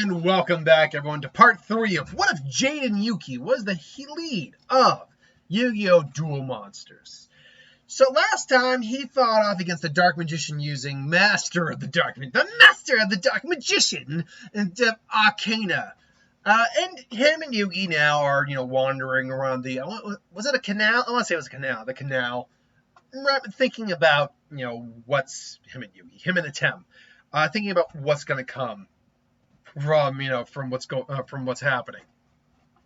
And welcome back, everyone, to part 3 of What If Jaden Yuki was the lead of Yugioh Duel Monsters. So last time, he fought off against the Dark Magician using the Master of the Dark Magician, and Arcana. And him and Yugi now are, wandering around the, was it a canal? I want to say it was a canal, the canal. Thinking about, what's, him and Yugi, him and Atem. Thinking about what's going to come from what's happening.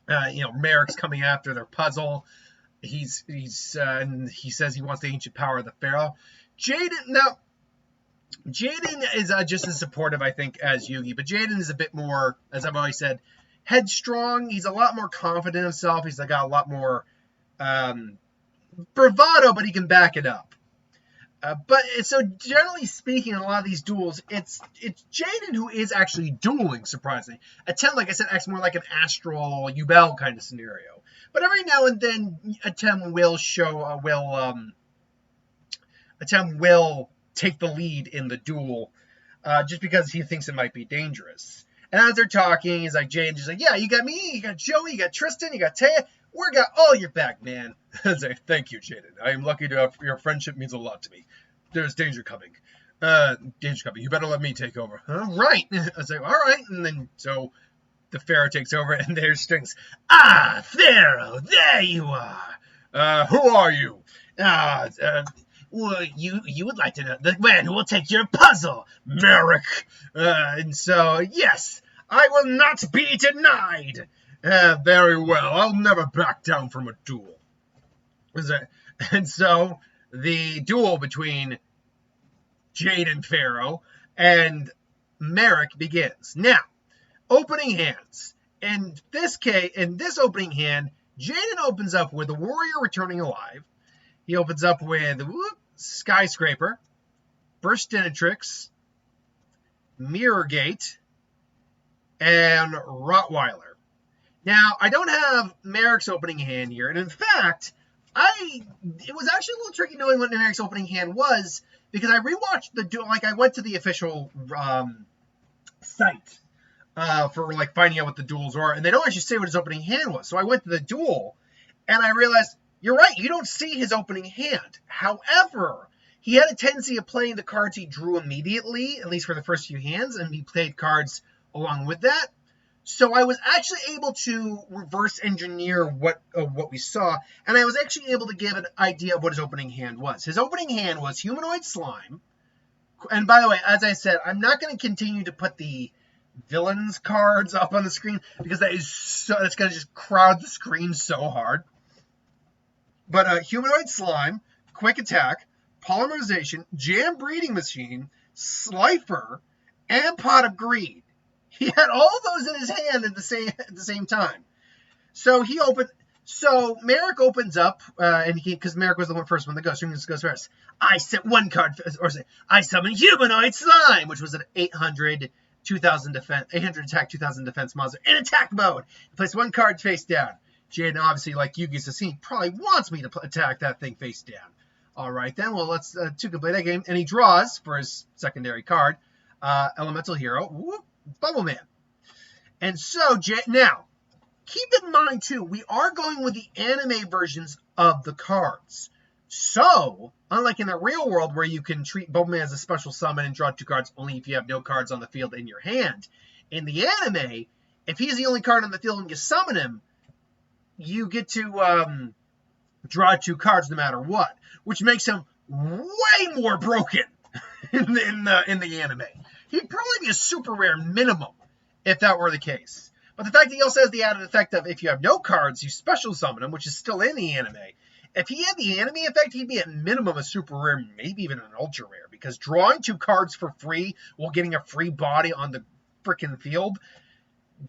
Merrick's coming after their puzzle. And he says he wants the ancient power of the Pharaoh. Jaden is just as supportive, I think, as Yugi, but Jaden is a bit more, as I've always said, headstrong. He's a lot more confident in himself. He's got a lot more bravado, but he can back it up. But so generally speaking, in a lot of these duels, it's Jaden who is actually dueling, surprisingly. Atem, like I said, acts more like an astral Yubel kind of scenario. But every now and then, Atem will take the lead in the duel, just because he thinks it might be dangerous. And as they're talking, he's like, Jaden's just like, yeah, you got me, you got Joey, you got Tristan, you got Taya. We got all your back, man. I was like, thank you, Jaden. I am lucky to have your friendship means a lot to me. There's danger coming. You better let me take over. Right. I was like, all right. And then, so the Pharaoh takes over, and there's Strings. Ah, Pharaoh, there you are. Who are you? Well, you would like to know the man who will take your puzzle, Merrick. And so, yes, I will not be denied. Very well. I'll never back down from a duel. And so, the duel between Jaden Pharaoh and Merrick begins. Now, opening hands. In this opening hand, Jaden opens up with a warrior returning alive. He opens up with Skyscraper, Burstinatrix, Mirror Gate, and Rottweiler. Now, I don't have Merrick's opening hand here, and in fact, it was actually a little tricky knowing what Merrick's opening hand was, because I rewatched the duel, I went to the official site for, finding out what the duels are, and they don't actually say what his opening hand was, so I went to the duel, and I realized, you're right, you don't see his opening hand. However, he had a tendency of playing the cards he drew immediately, at least for the first few hands, and he played cards along with that. So I was actually able to reverse engineer what we saw, and I was actually able to give an idea of what his opening hand was. His opening hand was Humanoid Slime. And by the way, as I said, I'm not going to continue to put the villains cards up on the screen, because that's going to just crowd the screen so hard. But Humanoid Slime, Quick Attack, Polymerization, Jam Breeding Machine, Slifer, and Pot of Greed. He had all of those in his hand at the same time. So Merrick opens up, because Merrick was the first one that goes first. I set one card, I summon Humanoid Slime, which was an 800 attack, 2000 defense monster in attack mode. He plays one card face down. Jaden, obviously, like Yugi's seen, probably wants me to attack that thing face down. All right, then, well, let's play that game. And he draws for his secondary card, Elemental Hero, Bubble Man. And so, now, keep in mind, too, we are going with the anime versions of the cards. So, unlike in the real world where you can treat Bubble Man as a special summon and draw 2 cards only if you have no cards on the field in your hand, in the anime, if he's the only card on the field and you summon him, you get to draw 2 cards no matter what, which makes him way more broken in the anime. He'd probably be a super rare minimum if that were the case. But the fact that he also has the added effect of if you have no cards, you special summon him, which is still in the anime. If he had the anime effect, he'd be at minimum a super rare, maybe even an ultra rare, because drawing 2 cards for free while getting a free body on the frickin' field,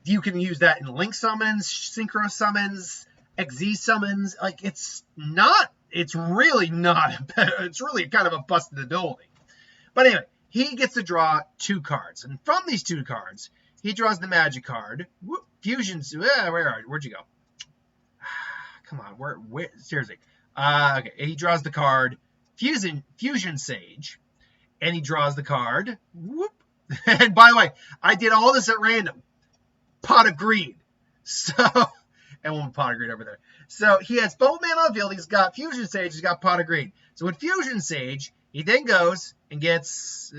you can use that in Link summons, Synchro summons, XZ summons. It's really kind of a busted ability. But anyway, he gets to draw 2 cards. And from these 2 cards, he draws the magic card. Fusions. Where'd you go? Come on. Where? Seriously. Okay. He draws the card Fusion Sage. And he draws the card. And by the way, I did all this at random. Pot of Greed. So, and one Pot of Greed over there. So he has Bowman on the field. He's got Fusion Sage. He's got Pot of Greed. So with Fusion Sage, he then goes and gets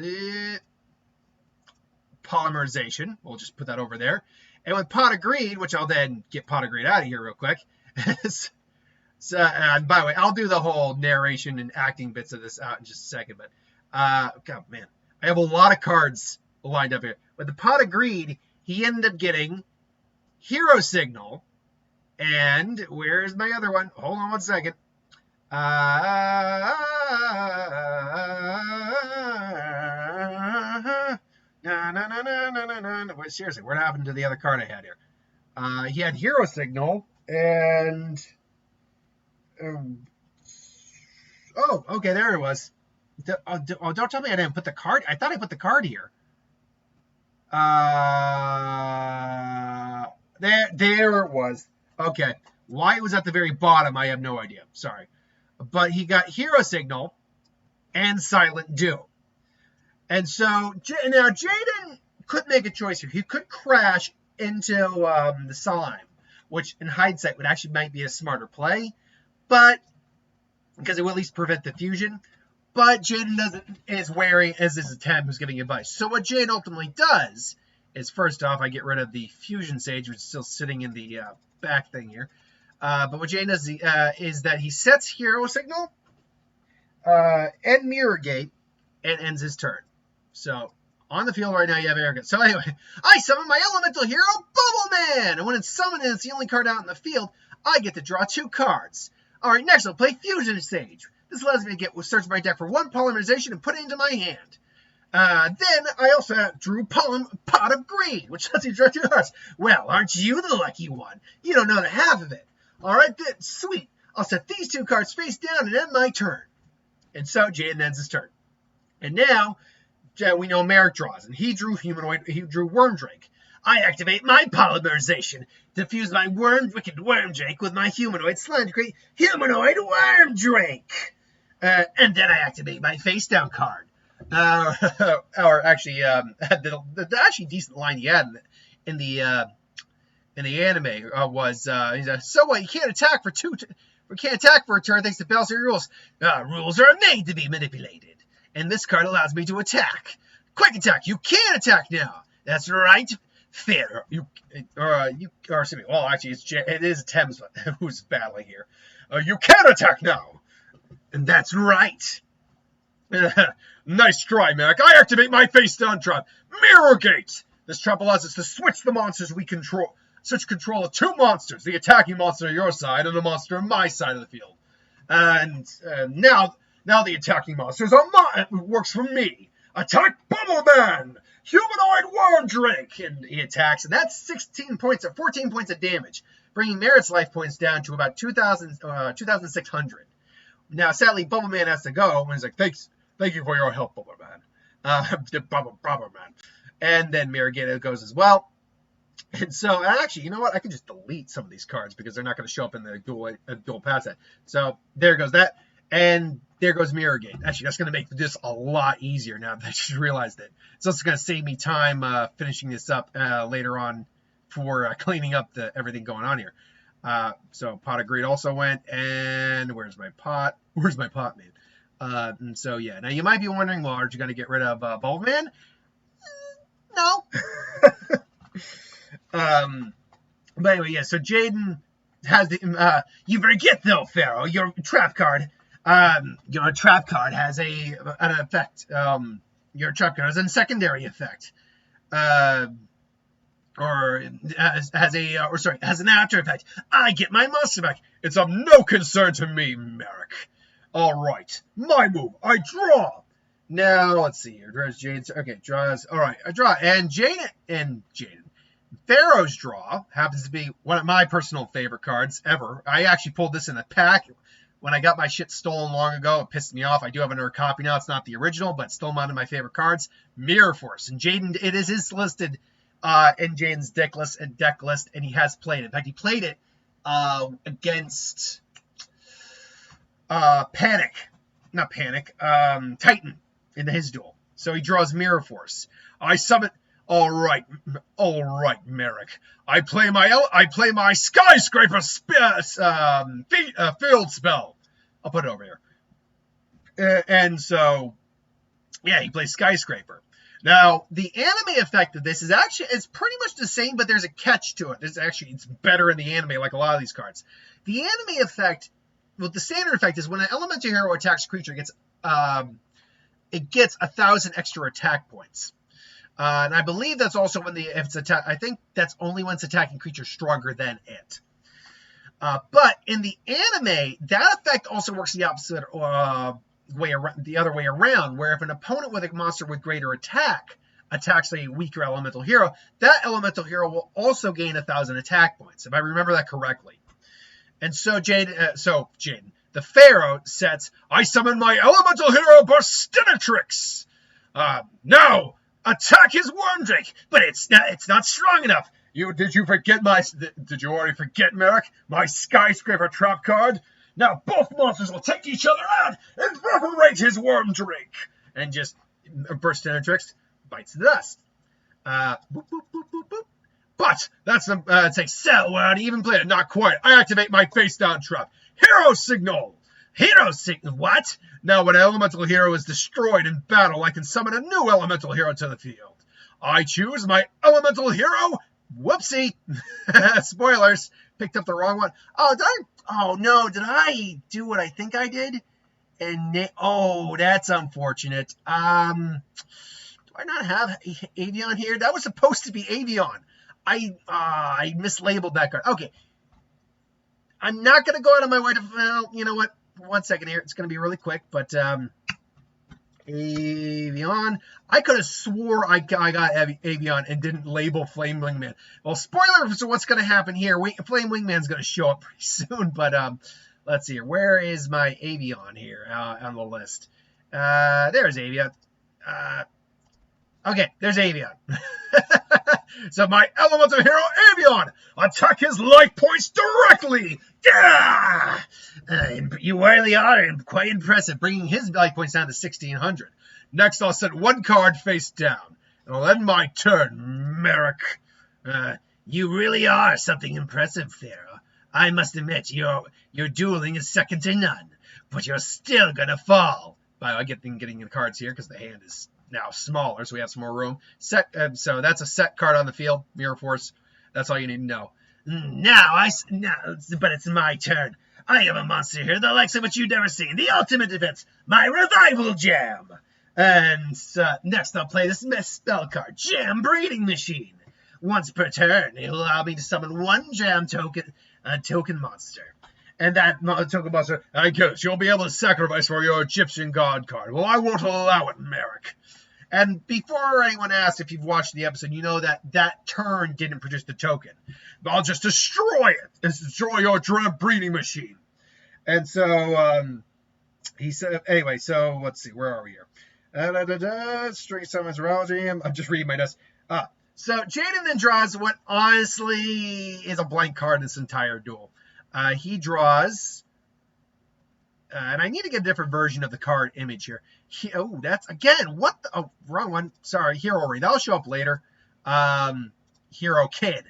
Polymerization. We'll just put that over there. And with Pot of Greed, which I'll then get Pot of Greed out of here real quick. So, and by the way, I'll do the whole narration and acting bits of this out in just a second. But, God, man, I have a lot of cards lined up here. With the Pot of Greed, he ended up getting Hero Signal. And where's my other one? Hold on one second. Wait, seriously, what happened to the other card I had here? He had Hero Signal and... oh, okay, there it was. Don't tell me I didn't put the card. I thought I put the card here. There it was. Okay. Why it was at the very bottom, I have no idea. Sorry. But he got Hero Signal and Silent Duel. And so, now Jaden could make a choice here. He could crash into the Slime, which in hindsight would actually might be a smarter play. But, because it will at least prevent the fusion. But Jaden is wary as his attempt who's giving advice. So what Jaden ultimately does is, first off, I get rid of the Fusion Sage, which is still sitting in the back thing here. But what Jaden does is that he sets Hero Signal and Mirror Gate and ends his turn. So, on the field right now, you have Arrogance. So anyway, I summon my elemental hero, Bubble Man! And when it's summoned and it's the only card out in the field, I get to draw 2 cards. Alright, next I'll play Fusion Sage. This allows me to search my deck for 1 Polymerization and put it into my hand. Then I also drew Pot of Greed, which lets you draw 2 cards. Well, aren't you the lucky one? You don't know the half of it. Alright, then, sweet. I'll set these 2 cards face down and end my turn. And so Jaden ends his turn. And now, we know Merrick draws, and he drew Wormdrake. I activate my Polymerization to fuse my wicked Wormdrake with my humanoid slime to create Humanoid Wormdrake. And then I activate my face down card. Or actually, the actually decent line he had in the anime was, so what? You can't attack for a turn thanks to Bowser rules. Rules are made to be manipulated. And this card allows me to attack. Quick attack! You can attack now. That's right. Fair. Well, actually, it is Thames who's battling here. You can attack now. And that's right. Nice try, Mac. I activate my face down trap. Mirror Gate. This trap allows us to switch the monsters we control. Switch control of 2 monsters. The attacking monster on your side and the monster on my side of the field. And now the attacking monsters are mine. It works for me. Attack Bubble Man! Humanoid Wormdrake! And he attacks, and that's 14 points of damage, bringing Merritt's life points down to about 2,600. Now, sadly, Bubble Man has to go, and he's like, thank you for your help, Bubble Man. Bubble Man. And then Mirror goes as well. And so, actually, you know what? I can just delete some of these cards because they're not going to show up in the dual pass set. So, there goes that. And there goes Mirror Gate. Actually, that's going to make this a lot easier now that I just realized it. It's also going to save me time finishing this up later on for cleaning up everything going on here. So Pot of Greed also went. And where's my pot? Where's my pot, man? And so, yeah. Now, you might be wondering, well, aren't you going to get rid of Bubble Man? No. But anyway, yeah. So Jaden has the... you forget, though, Pharaoh, your trap card... your trap card has an effect. Your trap card has a secondary effect, has an after effect. I get my monster back. It's of no concern to me, Merrick. All right, my move. I draw. Now let's see here. Draws Jaden's. Okay, draws. All right, I draw. And Jaden. Pharaoh's draw happens to be one of my personal favorite cards ever. I actually pulled this in a pack. When I got my shit stolen long ago, it pissed me off. I do have another copy now. It's not the original, but still one of my favorite cards. Mirror Force. And Jaden, it is his listed in Jaden's deck list, and he has played it. In fact, he played it against Titan in his duel. So he draws Mirror Force. I summon All right, Merrick. I play my skyscraper field spell. I'll put it over here. And so, yeah, he plays skyscraper. Now, the anime effect of this is actually, it's pretty much the same, but there's a catch to it. It's better in the anime, like a lot of these cards. The anime effect, well, the standard effect is when an elemental hero attacks a creature, it gets 1,000 extra attack points. And I believe that's also when I think that's only when it's attacking creatures stronger than it. But in the anime, that effect also works the opposite the other way around, where if an opponent with a monster with greater attack attacks a weaker elemental hero, that elemental hero will also gain 1,000 attack points, if I remember that correctly. And so Jaden, the Pharaoh sets, I summon my elemental hero Burstinatrix. Now attack his Wormdrake, but it's not strong enough. Did you already forget, Merrick, my skyscraper trap card? Now both monsters will take each other out and evaporate his Wormdrake. And just Burstinatrix bites the dust. Boop, boop, boop, boop, boop. But that's it's like sell without even play it. Not quite. I activate my face down trap. Hero signal. What? Now when an elemental hero is destroyed in battle, I can summon a new elemental hero to the field. I choose my elemental hero. Whoopsie. Spoilers. Picked up the wrong one. Did I do what I think I did? That's unfortunate. Do I not have Avion here? That was supposed to be Avion. I mislabeled that card. Okay. I'm not going to go out of my way to, well, you know what? 1 second here. It's going to be really quick, but Avion. I could have swore I got Avion and didn't label Flame Wingman. Well, spoiler for what's going to happen here. Flame Wingman's going to show up pretty soon, but let's see here. Where is my Avion here on the list? There's Avion. Okay, there's Avion. So my elemental hero, Avion, attack his life points directly. Yeah! You really are quite impressive, bringing his life points down to 1,600. Next, I'll set one card face down. It'll end my turn, Merrick. You really are something impressive, Pharaoh. I must admit, your dueling is second to none, but you're still gonna fall. I get getting the cards here because the hand is now smaller, so we have some more room. So that's a set card on the field. Mirror Force. That's all you need to know. But it's my turn. I have a monster here, the likes of which you've never seen. The ultimate defense, my Revival Jam. And next I'll play this spell card, Jam Breeding Machine. Once per turn, it'll allow me to summon one Jam token monster. And that token monster, I guess, you'll be able to sacrifice for your Egyptian God card. Well, I won't allow it, Merrick. And before anyone asks if you've watched the episode, you know that turn didn't produce the token. I'll just destroy it. Destroy your Jam Breeding Machine. And so, he said, anyway, so let's see, where are we here? String summons Reality. I'm just reading my notes. So Jaden then draws what honestly is a blank card in this entire duel. He draws, and I need to get a different version of the card image here. That's, again, what the, wrong one. Sorry, Hero Ring. That'll show up later. Hero Kid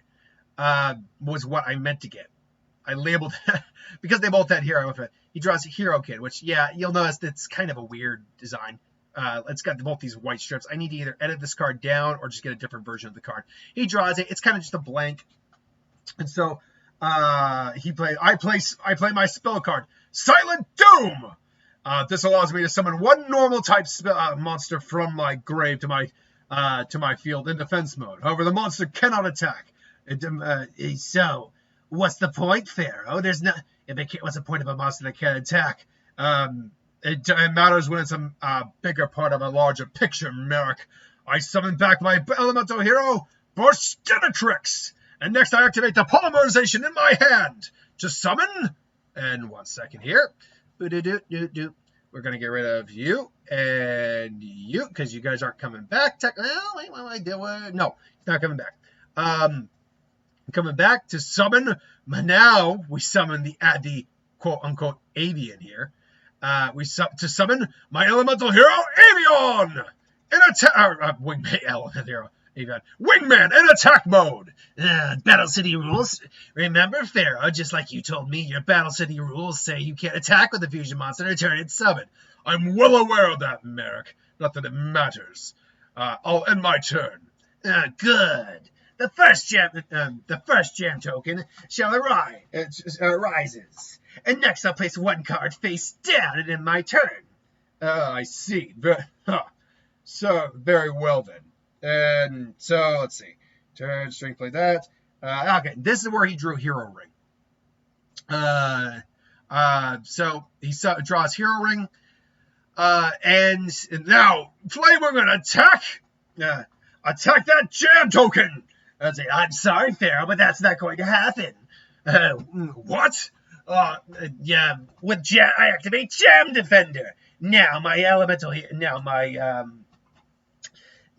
was what I meant to get. I labeled that because they both had Hero. He draws a Hero Kid, which, yeah, you'll notice it's kind of a weird design. It's got both these white strips. I need to either edit this card down or just get a different version of the card. He draws it. It's kind of just a blank. And so I play my spell card, Silent Doom. This allows me to summon one normal type monster from my grave to my field in defense mode. However, the monster cannot attack. So, what's the point, Pharaoh? What's the point of a monster that can't attack? It matters when it's a bigger part of a larger picture, Merrick. I summon back my elemental hero, Burstinatrix. And next I activate the polymerization in my hand to summon. And 1 second here. We're going to get rid of you and you because you guys aren't coming back. No, he's not coming back. Coming back to summon. Now we summon the quote-unquote avian here. To summon my elemental hero, Avion! Wingman elemental hero. You've got Wingman in attack mode. Battle City rules. Remember, Pharaoh, just like you told me, your Battle City rules say you can't attack with a fusion monster and turn its summon. I'm well aware of that, Merrick. Not that it matters. I'll end my turn. Good. The first jam token shall arises. And next I'll place one card face down and end my turn. I see. So, very well then. And so, let's see. Turn, strength, play that. Okay, this is where he drew Hero Ring. So, he draws Hero Ring. And now, Flame Wingman, attack! Attack that jam token! I'm sorry, Pharaoh, but that's not going to happen. What? Yeah, with Jam, I activate Jam Defender. Now my elemental, now my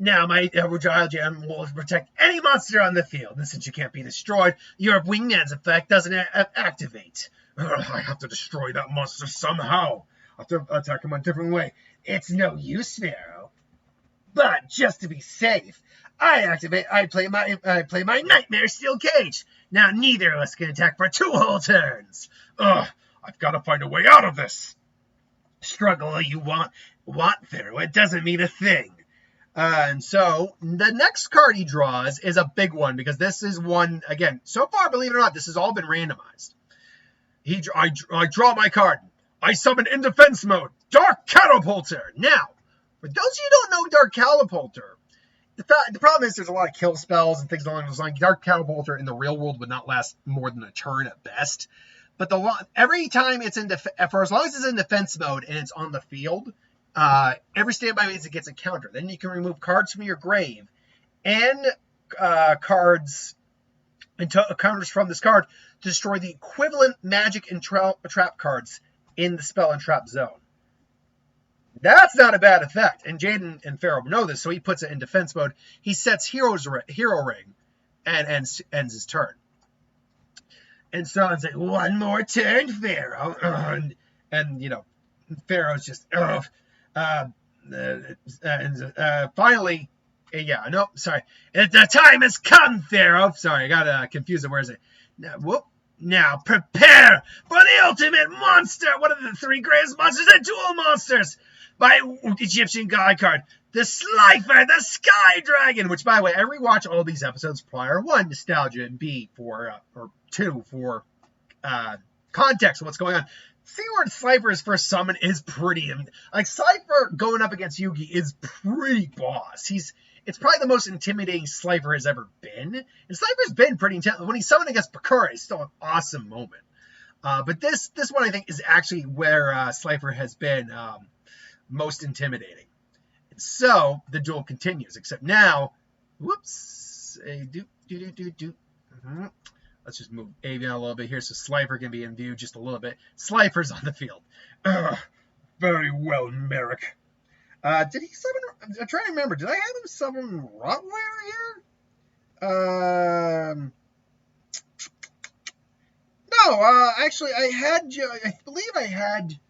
Agile Jam will protect any monster on the field. And since you can't be destroyed, your Wingman's effect doesn't activate. I have to destroy that monster somehow. I have to attack him a different way. It's no use, Pharaoh. But just to be safe, I play my Nightmare Steel Cage. Now neither of us can attack for 2 whole turns. I've got to find a way out of this. Struggle you want, Pharaoh. It doesn't mean a thing. And so the next card he draws is a big one because this is one, again, so far, believe it or not, this has all been randomized. I draw my card. I summon in defense mode, Dark Catapulter. Now, for those of you who don't know Dark Catapulter, the problem is there's a lot of kill spells and things along those lines. Dark Catapulter in the real world would not last more than a turn at best. But every time it's for as long as it's in defense mode and it's on the field, every standby means it gets a counter. Then you can remove cards from your grave and cards and counters from this card to destroy the equivalent magic and trap cards in the spell and trap zone. That's not a bad effect, and Jaden and Pharaoh know this, so he puts it in defense mode. He sets Hero Ring and ends his turn. And so it's like, one more turn, Pharaoh. And you know, Pharaoh's just, finally, yeah, no, sorry. The time has come, Pharaoh. Sorry, I got confused. Where is it? Now prepare for the ultimate monster, one of the 3 greatest monsters and duel monsters. By Egyptian God card, the Slifer the Sky Dragon, which, by the way, I rewatch all these episodes prior. 1, nostalgia, and B, or 2, for context of what's going on. Seeing where Slifer is first summoned is pretty, like, Slifer going up against Yugi is pretty boss. It's probably the most intimidating Slifer has ever been. And Slifer's been pretty intense. When he's summoned against Bakura, it's still an awesome moment. But this one, I think, is actually where Slifer has been most intimidating. And so the duel continues, except now, whoops, let's just move Avian a little bit here so Slifer can be in view just a little bit. Slifer's on the field. Very well, Merrick. Did he summon? I'm trying to remember. Did I have him summon Rottweiler here? No. Actually, I believe I had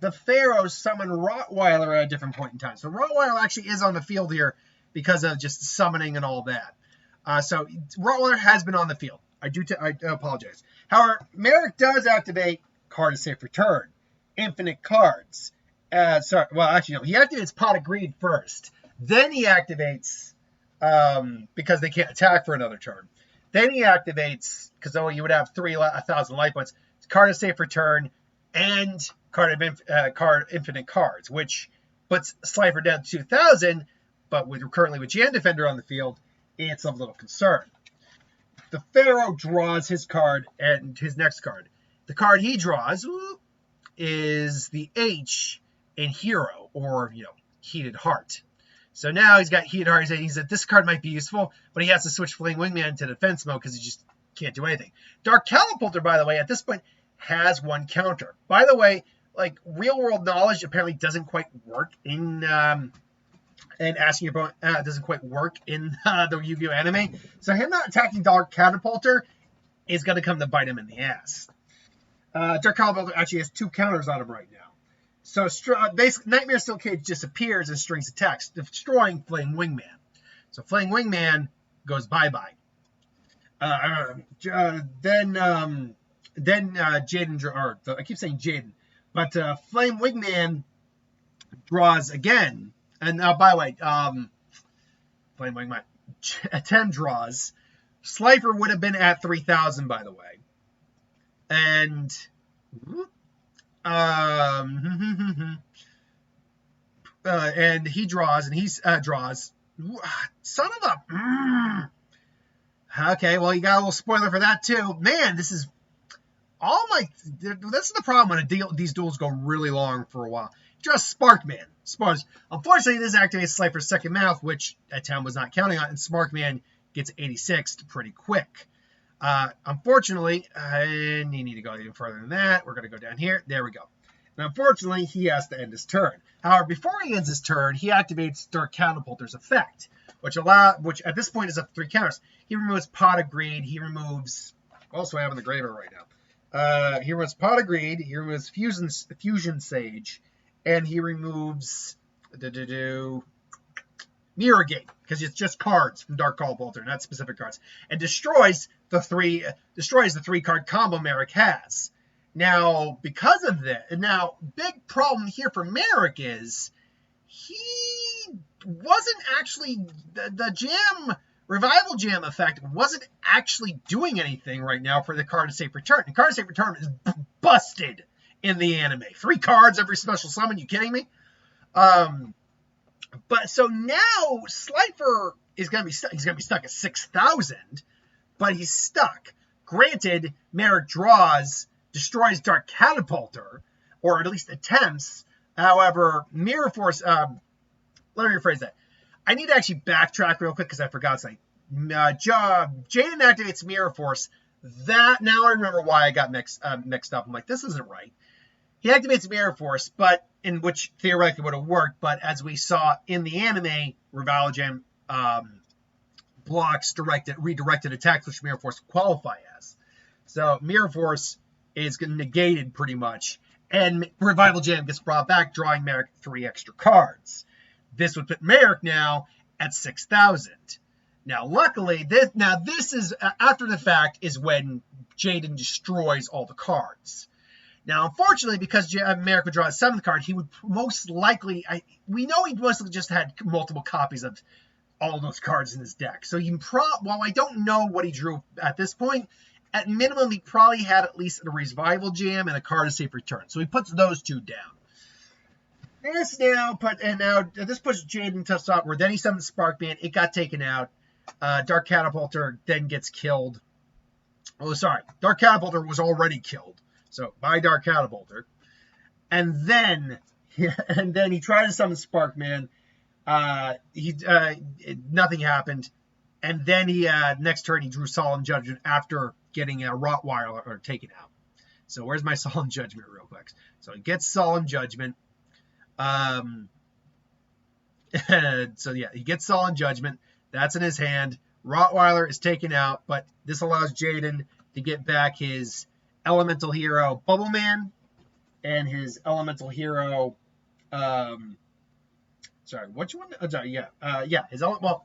the Pharaoh summon Rottweiler at a different point in time. So Rottweiler actually is on the field here because of just summoning and all that. So Rottweiler has been on the field. I apologize. However, Merrick does activate card of safe return, infinite cards. He activates Pot of Greed first. Then he activates, because they can't attack for another turn. Then he activates, because you would have 1,000 life points, card of safe return, and card infinite cards, which puts Slifer down to 2,000, but currently with Jam Defender on the field, it's of little concern. The Pharaoh draws his card and his next card. The card he draws is the H in Hero, or, Heated Heart. So now he's got Heated Heart. He said this card might be useful, but he has to switch Flame Wingman to defense mode because he just can't do anything. Dark Catapulter, by the way, at this point, has 1 counter. By the way, like, real-world knowledge apparently doesn't quite work in... and asking your opponent doesn't quite work in the Yu-Gi-Oh! Anime. So him not attacking Dark Catapulter is going to come to bite him in the ass. Dark Catapulter actually has 2 counters on him right now. So basically, Nightmare Steel Cage disappears and strings attacks, destroying Flame Wingman. So Flaming Wingman goes bye-bye. Then Jaden, or I keep saying Jaden, but Flame Wingman draws again. And by the way, Flame Wingman, 10 draws. Slifer would have been at 3,000, by the way. And and he draws, and he's draws. Son of a. Okay, well, you got a little spoiler for that too. Man, this is all my. This is the problem when these duels go really long for a while. Just Sparkman. Unfortunately, this activates Slifer's second mouth, which at 10 was not counting on, and Sparkman gets 86 pretty quick. Unfortunately, and you need to go even further than that. We're going to go down here. There we go. And unfortunately, he has to end his turn. However, before he ends his turn, he activates Dark Catapulter's effect, which at this point is up 3 counters. He removes Pot of Greed. He removes. Also, I have in the graveyard right now. He removes Pot of Greed. He removes Fusion Sage, and he removes Mirror Gate, because it's just cards from Dark Catapulter, not specific cards, and destroys the 3 card combo Merrick has. Now, because of that, big problem here for Merrick is he wasn't actually the Revival Jam effect wasn't actually doing anything right now for the Card of Safe Return. And Card of Safe Return is busted in the anime. 3 cards every special summon. You kidding me? But so now Slifer is going to be stuck. He's going to be stuck at 6,000, but he's stuck. Granted, Merrick draws, destroys Dark Catapulter, or at least attempts. However, Mirror Force. Let me rephrase that. I need to actually backtrack real quick because I forgot something. Jaden activates Mirror Force. That now I remember why I got mixed up. I'm like, this isn't right. He activates Mirror Force, but in which theoretically would have worked, but as we saw in the anime, Revival Jam blocks redirected attacks, which Mirror Force qualify as. So Mirror Force is negated pretty much, and Revival Jam gets brought back, drawing Merrick 3 extra cards. This would put Merrick now at 6,000. Now, luckily, this is after the fact is when Jaden destroys all the cards. Now, unfortunately, because Merrick would draw a 7th card, he would most likely, we know he mostly just had multiple copies of all of those cards in his deck. So while I don't know what he drew at this point, at minimum, he probably had at least a Revival Jam and a Card of Safe Return. So he puts those 2 down. This puts Jaden to stop where then he summons Sparkman. It got taken out. Dark Catapulter then gets killed. Oh, sorry. Dark Catapulter was already killed. So by Dark Catapulter. And then he tried to summon Sparkman. Nothing happened. And then next turn he drew Solemn Judgment after getting a Rottweiler taken out. So where's my Solemn Judgment real quick? So he gets Solemn Judgment. So yeah, he gets Solemn Judgment. That's in his hand. Rottweiler is taken out, but this allows Jaden to get back his Elemental Hero Bubble Man and his Elemental Hero. Sorry, which one? Oh, sorry, yeah, his well.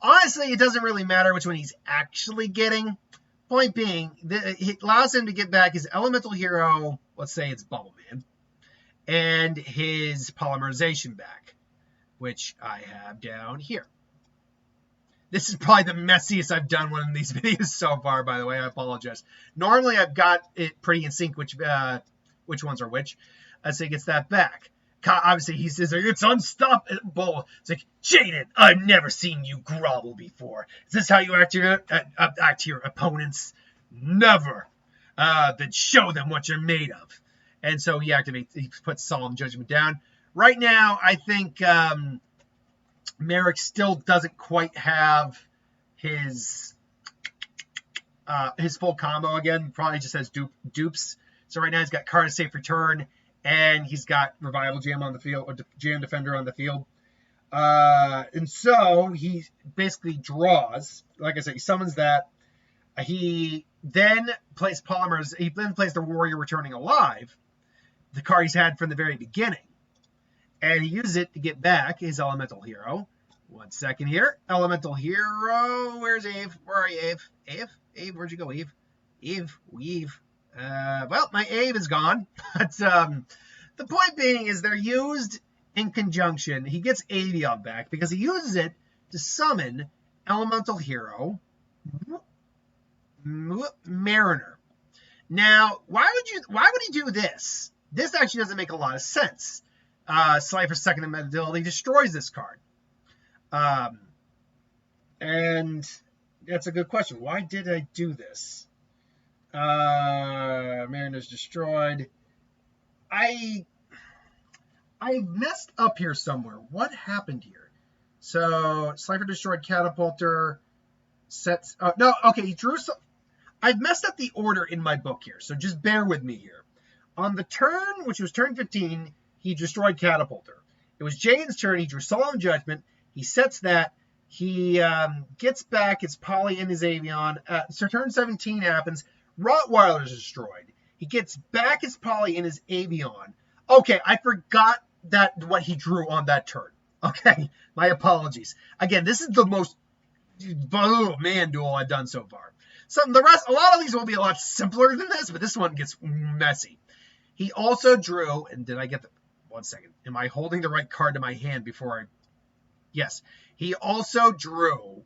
Honestly, it doesn't really matter which one he's actually getting. Point being, it allows him to get back his Elemental Hero. Let's say it's Bubble Man. And his polymerization back, which I have down here. This is probably the messiest I've done one of these videos so far, by the way. I apologize. Normally, I've got it pretty in sync, which ones are which. So he gets that back. Obviously, he says, it's unstoppable. It's like, Jaden, I've never seen you grovel before. Is this how you act to your opponents? Never. Then show them what you're made of. And so he puts Solemn Judgment down. Right now, I think Merrick still doesn't quite have his full combo again. Probably just has dupes. So right now he's got Card of Safe Return, and he's got Revival Jam on the field, or Jam Defender on the field. And so he basically draws. Like I said, he summons that. He then plays Polymers. He then plays the Warrior Returning Alive, the card he's had from the very beginning. And he uses it to get back his Elemental Hero. 1 second here. Elemental Hero. Where's Eve? Where are you, Eve? Eve, where'd you go, Eve? Eve. Well, my Eve is gone. But the point being is they're used in conjunction. He gets Avion back because he uses it to summon Elemental Hero Mariner. Now, why would he do this? This actually doesn't make a lot of sense. Slifer's second ability destroys this card. And that's a good question. Why did I do this? Mariner's destroyed. I messed up here somewhere. What happened here? So Slifer destroyed Catapulter. Sets. No, okay. He drew some. I've messed up the order in my book here, so just bear with me here. On the turn, which was turn 15, he destroyed Catapulter. It was Jaden's turn. He drew Solemn Judgment. He sets that. He gets back his Poly and his Avion. So turn 17 happens. Rottweiler is destroyed. He gets back his Poly and his Avion. Okay, I forgot what he drew on that turn. Okay, my apologies. Again, this is the most duel I've done so far. A lot of these will be a lot simpler than this, but this one gets messy. He also drew, and did I get the... 1 second. Am I holding the right card to my hand before I... Yes. He also drew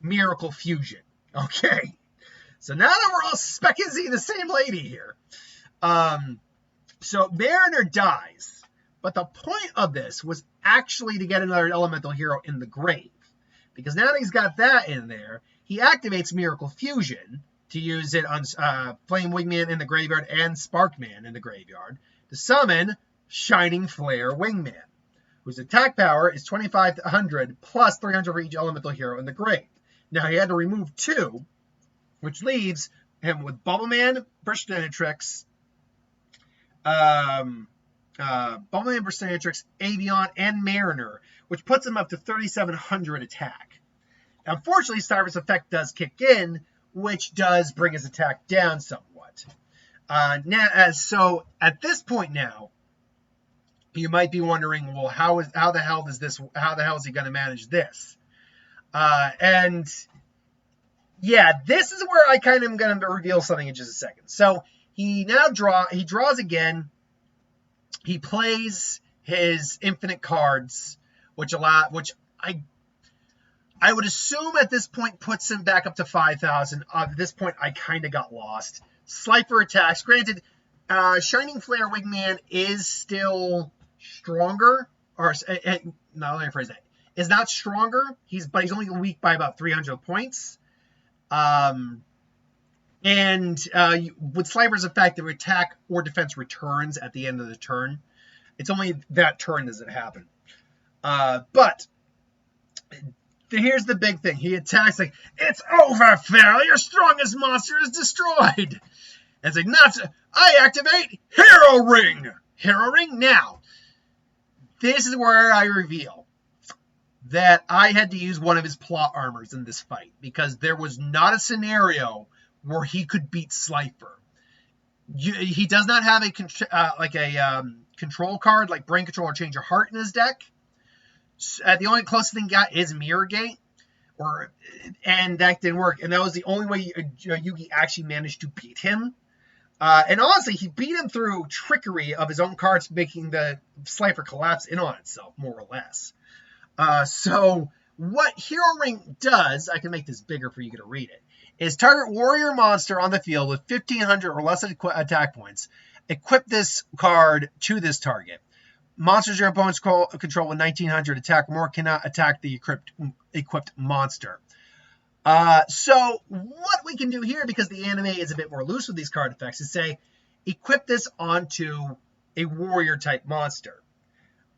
Miracle Fusion. Okay. So now that we're all seeing the same lady here. So Mariner dies. But the point of this was actually to get another Elemental Hero in the grave. Because now that he's got that in there, he activates Miracle Fusion to use it on Flame Wingman in the graveyard and Sparkman in the graveyard to summon Shining Flare Wingman, whose attack power is 2,500 plus 300 for each Elemental Hero in the grave. Now he had to remove 2, which leaves him with Bubbleman, Burstinatrix, Avion, and Mariner, which puts him up to 3,700 attack. Unfortunately, Slifer's effect does kick in, which does bring his attack down somewhat. So at this point now, you might be wondering, well, how the hell is he going to manage this? And yeah, this is where I kind of am going to reveal something in just a second. So he draws again. He plays his infinite cards, which I would assume at this point puts him back up to 5,000. At this point, I kind of got lost. Slifer attacks. Granted, Shining Flare Wingman is still stronger. Let me rephrase that. Is not stronger. But he's only weak by about 300 points. With Slifer's effect, the attack or defense returns at the end of the turn. It's only that turn does it happen. But here's the big thing. He attacks like, it's over, Feral. Your strongest monster is destroyed. And it's like, I activate Hero Ring. Hero Ring. Now, this is where I reveal that I had to use one of his plot armors in this fight because there was not a scenario where he could beat Slifer. He does not have a control card like Brain Control or Change Your Heart in his deck. The only closest thing he got is Mirror Gate, and that didn't work. And that was the only way Yugi actually managed to beat him. And honestly, he beat him through trickery of his own cards, making the Slifer collapse in on itself, more or less. So what Hero Ring does, I can make this bigger for you to read it, is target warrior monster on the field with 1,500 or less attack points. Equip this card to this target. Monsters your opponents control with 1,900 attack or more cannot attack the equipped monster. So what we can do here, because the anime is a bit more loose with these card effects, is say, equip this onto a warrior-type monster.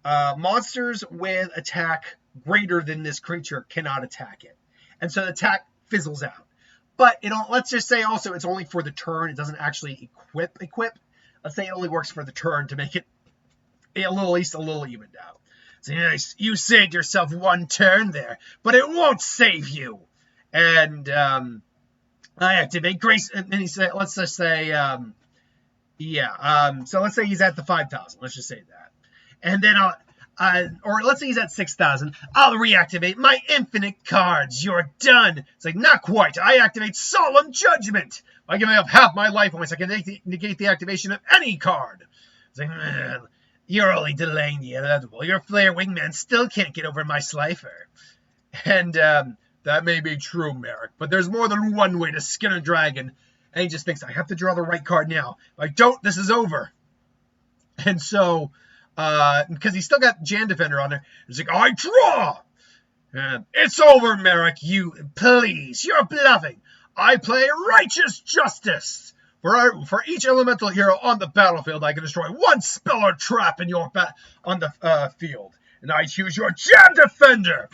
Monsters with attack greater than this creature cannot attack it. And so the attack fizzles out. But let's just say also it's only for the turn. It doesn't actually equip. Let's say it only works for the turn to make it at least a little evened out. So you saved yourself one turn there, but it won't save you. And I activate Grace, and he said, let's just say, so let's say he's at the 5,000. Let's just say that. And then or let's say he's at 6,000. I'll reactivate my infinite cards. You're done. It's like, not quite. I activate Solemn Judgment. By giving up half my life points, I can negate the activation of any card. It's like, man, you're only delaying the inevitable. Your Flare Wingman still can't get over my Slifer. And that may be true, Merrick, but there's more than one way to skin a dragon. And he just thinks, I have to draw the right card now. If I don't, this is over. And so, because he's still got Jan Defender on there, he's like, I draw! And it's over, Merrick. Please, you're bluffing. I play Righteous Justice. For each elemental hero on the battlefield, I can destroy one spell or trap in your on the field. And I choose your Jan Defender.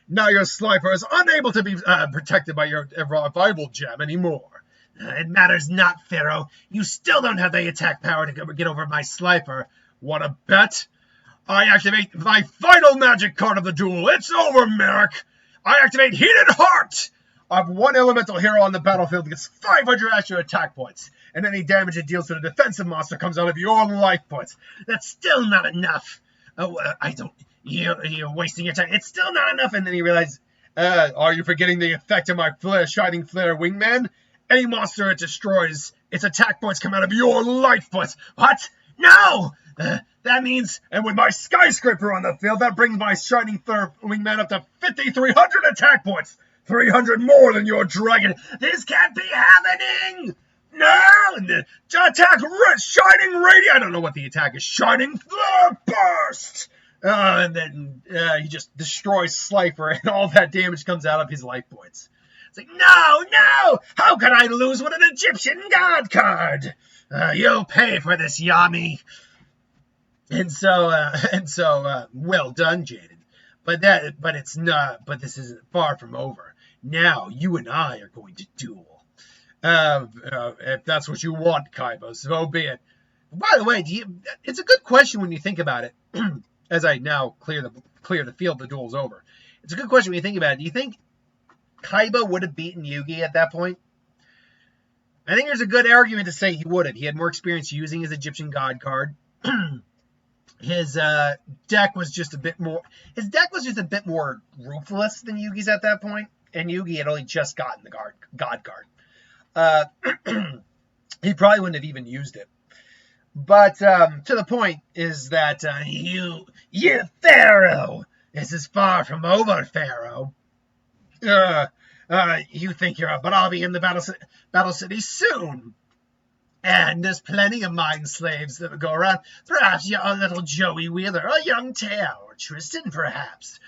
Now your Slifer is unable to be protected by your viable gem anymore. It matters not, Pharaoh. You still don't have the attack power to get over my Slifer. Wanna bet? I activate my final magic card of the duel. It's over, Merrick. I activate Heated Heart. I have one elemental hero on the battlefield gets 500 extra attack points, and any damage it deals to the defensive monster comes out of your life points. That's still not enough. Oh, you're wasting your time. It's still not enough. And then he realizes, are you forgetting the effect of my Shining Flare Wingman? Any monster it destroys, its attack points come out of your life points. What? No! That means, and with my Skyscraper on the field, that brings my Shining Flare Wingman up to 5,300 attack points. 300 more than your dragon. This can't be happening. No! Attack Shining Radiant. I don't know what the attack is. Shining Flare Burst. And then he just destroys Slifer, and all that damage comes out of his life points. It's like, no! How can I lose with an Egyptian god card? You'll pay for this, Yami. And so, well done, Jaden. But this isn't far from over. Now you and I are going to duel. If that's what you want, Kaiba, so be it. By the way, it's a good question when you think about it. As I now clear the field, the duel's over. It's a good question when you think about it. Do you think Kaiba would have beaten Yugi at that point? I think there's a good argument to say he would have. He had more experience using his Egyptian god card. His deck was just a bit more. His deck was just a bit more ruthless than Yugi's at that point, and Yugi had only just gotten the god card. He probably wouldn't have even used it. But to the point is that you Pharaoh, this is far from over, Pharaoh. You think you're up, but I'll be in the battle city soon. And there's plenty of mind slaves that will go around. Perhaps you're a little Joey Wheeler, or young Tao, or Tristan, perhaps.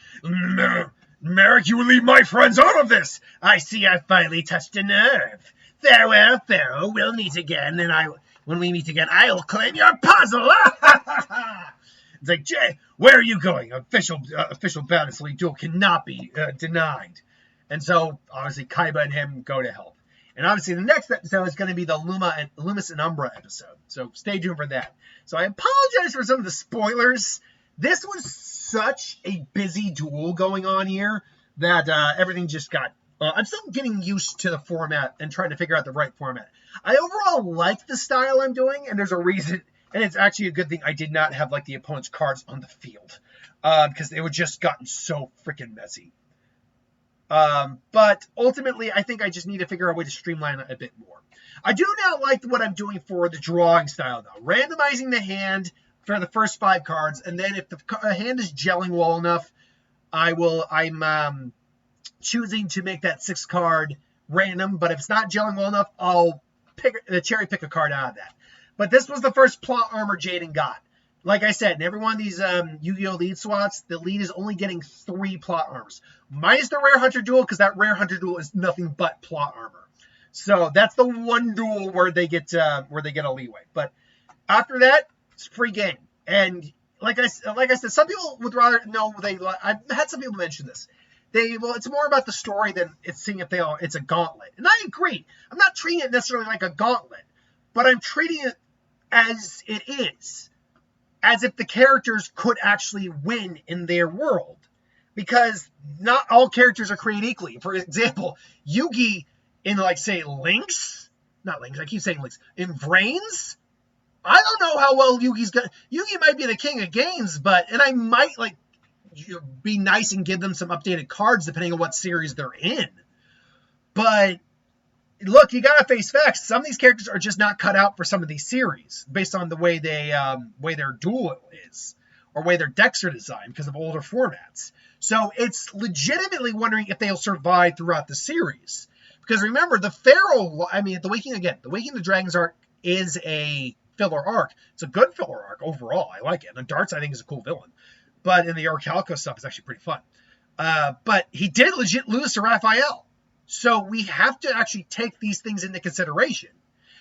Merrick, you will leave my friends out of this. I see I finally touched a nerve. Farewell, Pharaoh. We'll meet again, and when we meet again, I'll claim your puzzle. It's like, Jay, where are you going? Official Battle League duel cannot be denied. And so, obviously, Kaiba and him go to help. And obviously, the next episode is going to be the Lumis and Umbra episode. So stay tuned for that. So I apologize for some of the spoilers. This was such a busy duel going on here that everything just got... I'm still getting used to the format and trying to figure out the right format. I overall like the style I'm doing, and there's a reason. And it's actually a good thing I did not have the opponent's cards on the field. Because they would just gotten so freaking messy. But ultimately, I think I just need to figure out a way to streamline it a bit more. I do now like what I'm doing for the drawing style, though. Randomizing the hand for the first 5 cards, and then if the hand is gelling well enough, I'm choosing to make that 6th card random. But if it's not gelling well enough, I'll cherry pick a card out of that. But this was the first plot armor Jaden got. Like I said, in every one of these Yu-Gi-Oh! Lead slots, the lead is only getting 3 plot armors. Minus the Rare Hunter Duel, because that Rare Hunter Duel is nothing but plot armor. So that's the one duel where they get a leeway. But after that, it's free game. And like I said, some people would rather know I've had some people mention this. It's more about the story than it's seeing if it's a gauntlet. And I agree. I'm not treating it necessarily like a gauntlet, but I'm treating it as it is. As if the characters could actually win in their world. Because not all characters are created equally. For example, Yugi in, say, Lynx. Not Lynx, I keep saying Lynx. In Vrains, I don't know how well Yugi's gonna. Yugi might be the king of games, and I might like be nice and give them some updated cards depending on what series they're in. But look, you gotta face facts. Some of these characters are just not cut out for some of these series based on the way way their duel is, or way their decks are designed because of older formats. So it's legitimately wondering if they'll survive throughout the series. Because remember, the Waking of the Dragons arc is a filler arc. It's a good filler arc overall. I like it. And Darts, I think, is a cool villain. But in the Orichalco stuff, it's actually pretty fun. But he did legit lose to Raphael. So we have to actually take these things into consideration.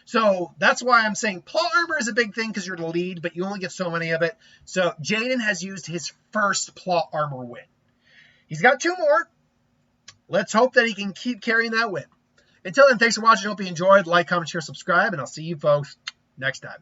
So that's why I'm saying plot armor is a big thing because you're the lead, but you only get so many of it. So Jaden has used his first plot armor win. He's got 2 more. Let's hope that he can keep carrying that win. Until then, thanks for watching. Hope you enjoyed. Like, comment, share, subscribe, and I'll see you folks next time.